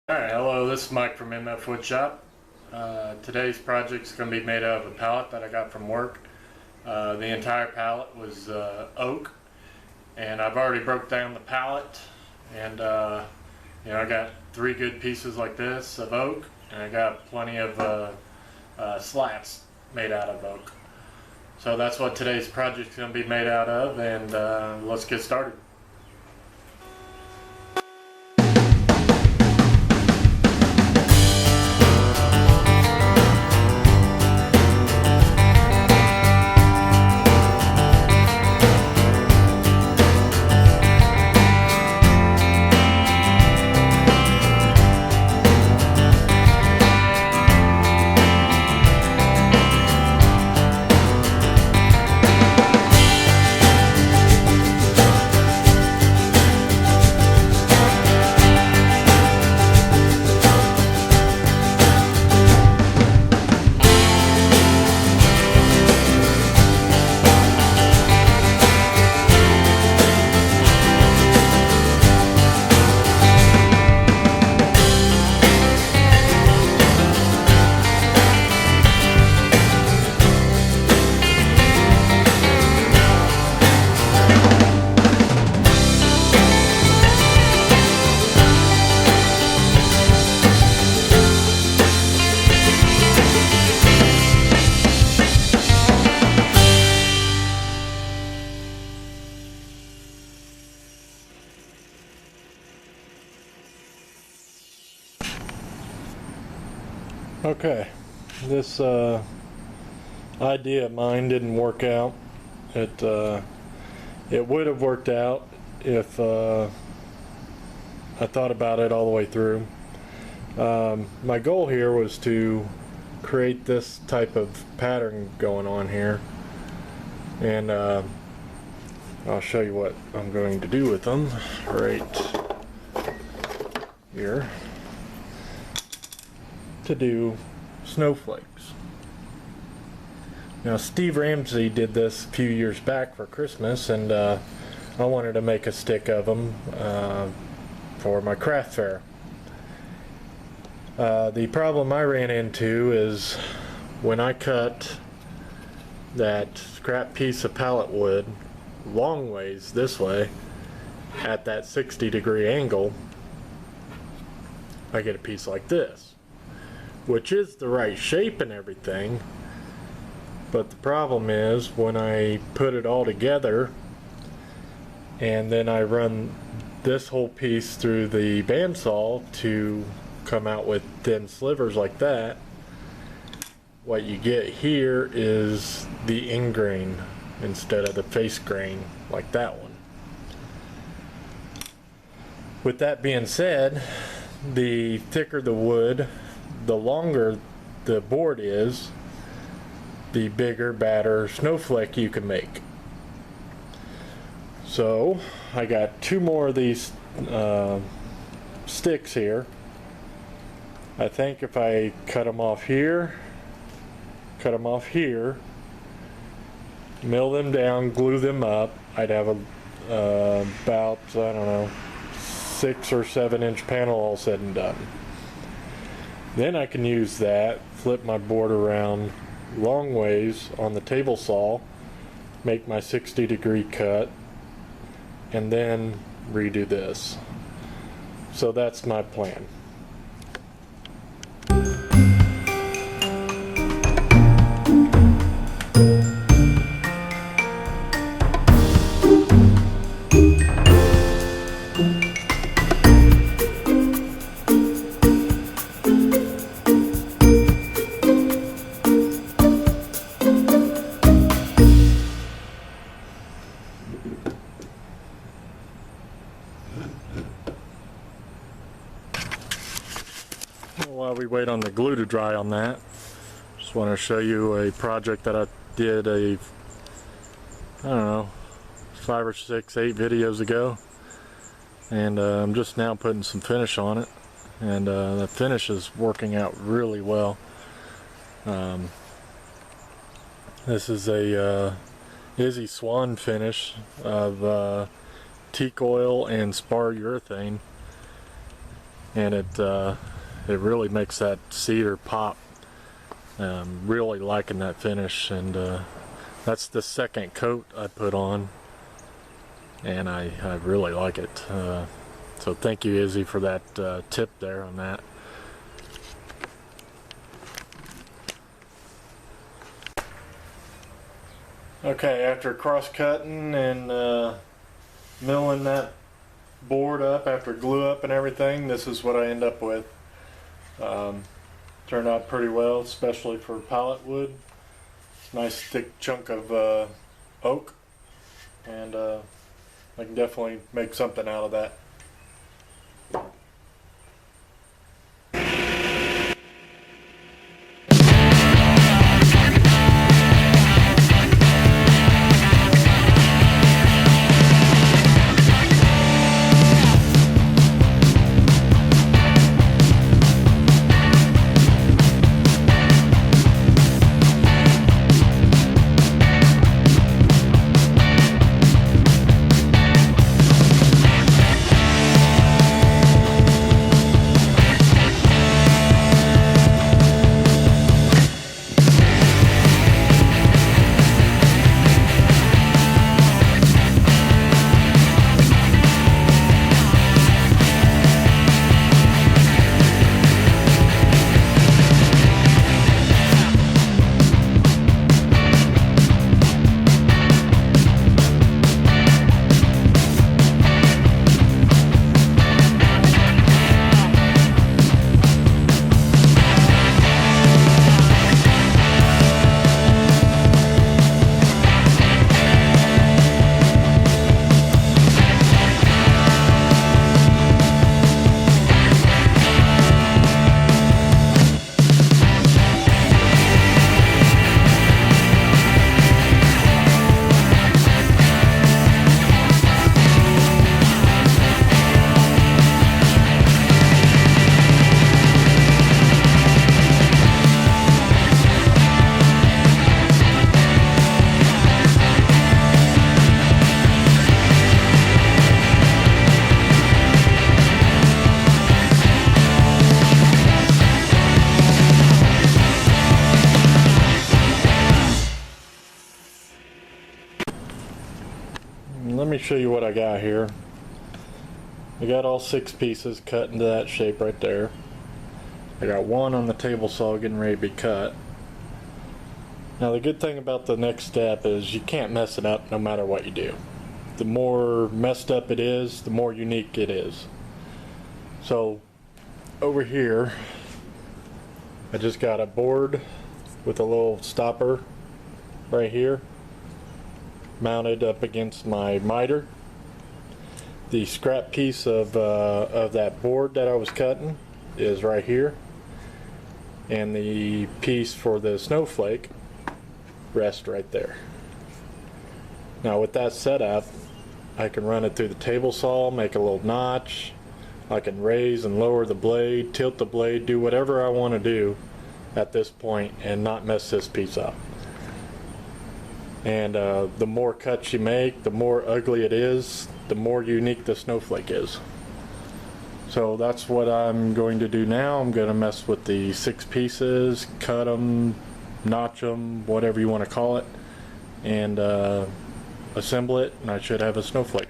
Alright, hello, this is Mike from MFWoodShop. Today's project is going to be made out of a pallet that I got from work. The entire pallet was oak, and I've already broke down the pallet, and I got 3 good pieces like this of oak, and I got plenty of slats made out of oak. So that's what today's project is going to be made out of, and let's get started. Okay, this idea of mine didn't work out. It would have worked out if I thought about it all the way through. My goal here was to create this type of pattern going on here, and I'll show you what I'm going to do with them right here. To do snowflakes. Now, Steve Ramsey did this a few years back for Christmas, and I wanted to make a stick of them for my craft fair. The problem I ran into is when I cut that scrap piece of pallet wood long ways this way at that 60-degree angle, I get a piece like this, which is the right shape and everything, but the problem is when I put it all together and then I run this whole piece through the bandsaw to come out with thin slivers like that, what you get here is the end grain instead of the face grain like that one. With that being said, the thicker the wood, the longer the board is, the bigger, badder snowflake you can make. So I got 2 more of these sticks here. I think if I cut them off here, cut them off here, mill them down, glue them up, I'd have about, I don't know, 6 or 7 inch panel all said and done. Then I can use that, flip my board around long ways on the table saw, make my 60-degree cut, and then redo this. So that's my plan. While we wait on the glue to dry on that, just want to show you a project that I did I don't know, 5 or 6, 8 videos ago, and I'm just now putting some finish on it, and the finish is working out really well. This is a Izzy Swan finish of teak oil and spar urethane. and it really makes that cedar pop. Really liking that finish, and that's the second coat I put on, and I really like it. So thank you, Izzy, for that tip there on that. Okay, after cross-cutting and milling that board up after glue up and everything, this is what I end up with. Turned out pretty well, especially for pallet wood. Nice thick chunk of oak, and I can definitely make something out of that. Let me show you what I got here. I got all 6 pieces cut into that shape right there. I got one on the table saw getting ready to be cut. Now the good thing about the next step is you can't mess it up no matter what you do. The more messed up it is, the more unique it is. So over here, I just got a board with a little stopper right here, mounted up against my miter. The scrap piece of that board that I was cutting is right here, and the piece for the snowflake rests right there. Now with that setup, I can run it through the table saw, make a little notch. I can raise and lower the blade, tilt the blade, do whatever I want to do at this point and not mess this piece up. And the more cuts you make, the more ugly it is, the more unique the snowflake is. So that's what I'm going to do now. I'm going to mess with the 6 pieces, cut them, notch them, whatever you want to call it, and assemble it, and I should have a snowflake.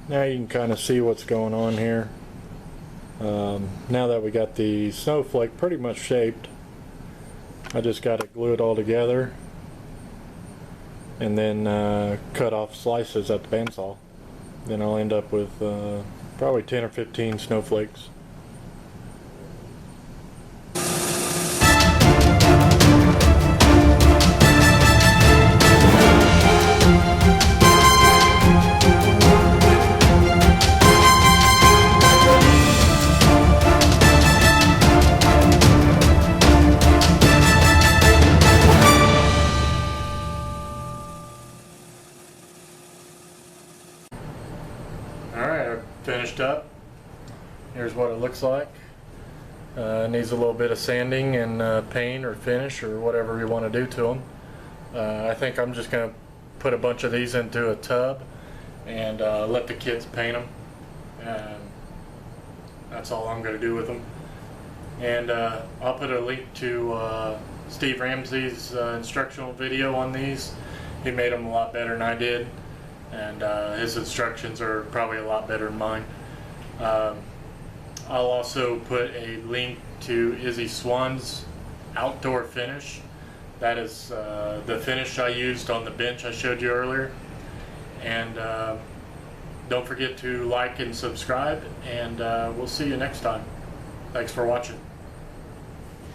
Now you can kind of see what's going on here. Now that we got the snowflake pretty much shaped, I just got to glue it all together and then cut off slices at the bandsaw. Then I'll end up with probably 10 or 15 snowflakes. it looks like. Needs a little bit of sanding and paint or finish or whatever you want to do to them. I think I'm just going to put a bunch of these into a tub and let the kids paint them. That's all I'm going to do with them. And I'll put a link to Steve Ramsey's instructional video on these. He made them a lot better than I did, and his instructions are probably a lot better than mine. I'll also put a link to Izzy Swan's outdoor finish. That is the finish I used on the bench I showed you earlier. And don't forget to like and subscribe, and we'll see you next time. Thanks for watching.